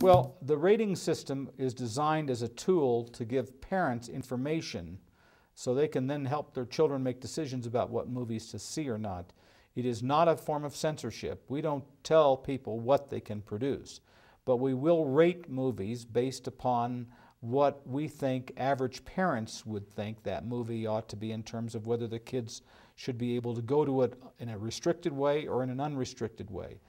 Well, the rating system is designed as a tool to give parents information so they can then help their children make decisions about what movies to see or not. It is not a form of censorship. We don't tell people what they can produce, but we will rate movies based upon what we think average parents would think that movie ought to be in terms of whether the kids should be able to go to it in a restricted way or in an unrestricted way.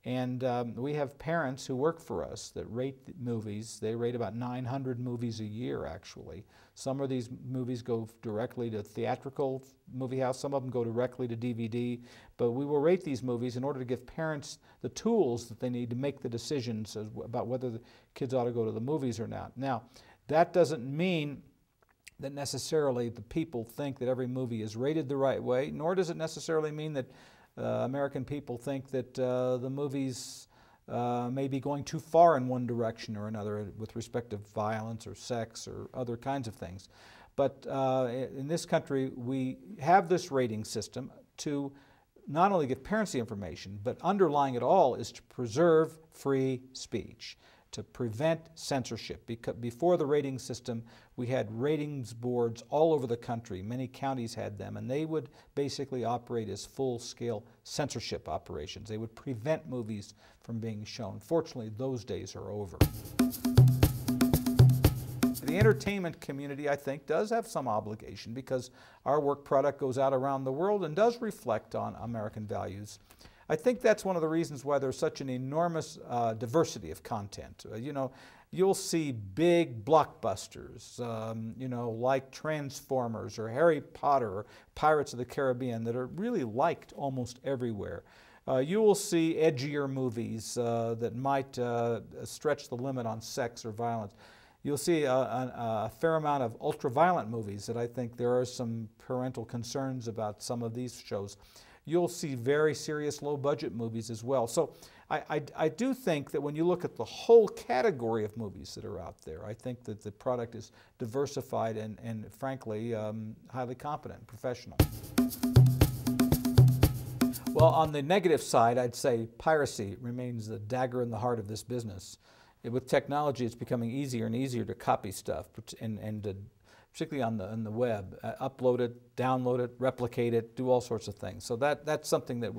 And we have parents who work for us that rate movies. They rate about 900 movies a year, actually. Some of these movies go directly to theatrical movie house. Some of them go directly to DVD. But we will rate these movies in order to give parents the tools that they need to make the decisions about whether the kids ought to go to the movies or not. Now, that doesn't mean that necessarily the people think that every movie is rated the right way, nor does it necessarily mean that American people think that the movies may be going too far in one direction or another with respect to violence or sex or other kinds of things. But in this country, we have this rating system to not only give parents the information, but underlying it all is to preserve free speech, to prevent censorship. Because before the rating system, we had ratings boards all over the country. Many counties had them, and they would basically operate as full-scale censorship operations. They would prevent movies from being shown. Fortunately, those days are over. The entertainment community, I think, does have some obligation because our work product goes out around the world and does reflect on American values. I think that's one of the reasons why there's such an enormous diversity of content. You know, you'll see big blockbusters, you know, like Transformers or Harry Potter or Pirates of the Caribbean that are really liked almost everywhere. You will see edgier movies that might stretch the limit on sex or violence. You'll see a fair amount of ultra-violent movies that I think there are some parental concerns about some of these shows. You'll see very serious low-budget movies as well. So I do think that when you look at the whole category of movies that are out there, I think that the product is diversified and frankly, highly competent and professional. Well, on the negative side, I'd say piracy remains the dagger in the heart of this business. With technology, it's becoming easier and easier to copy stuff, and particularly on the web, upload it, download it, replicate it, do all sorts of things. So that's something that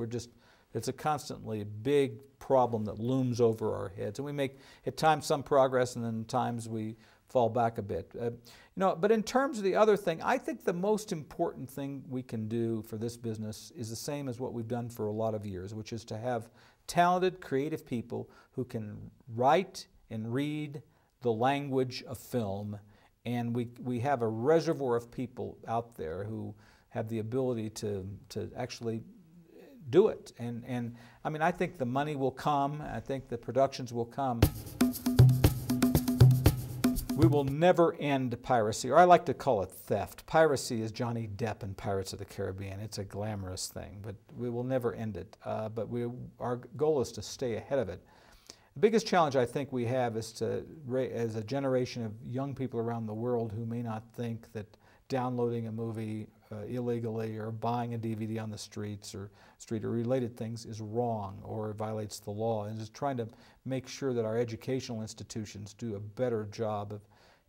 it's a constantly big problem that looms over our heads. And we make, at times, some progress, and then at times we fall back a bit. You know, but in terms of the other thing, I think the most important thing we can do for this business is the same as what we've done for a lot of years, which is to have talented, creative people who can write and read the language of film. And we have a reservoir of people out there who have the ability to actually do it. And I mean, I think the money will come. I think the productions will come. We will never end piracy, or I like to call it theft. Piracy is Johnny Depp in Pirates of the Caribbean. It's a glamorous thing, but we will never end it. But our goal is to stay ahead of it. The biggest challenge I think we have is as a generation of young people around the world who may not think that downloading a movie illegally or buying a DVD on the street or related things is wrong or violates the law, and just trying to make sure that our educational institutions do a better job of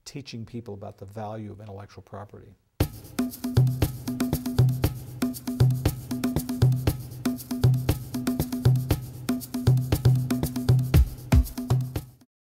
teaching people about the value of intellectual property.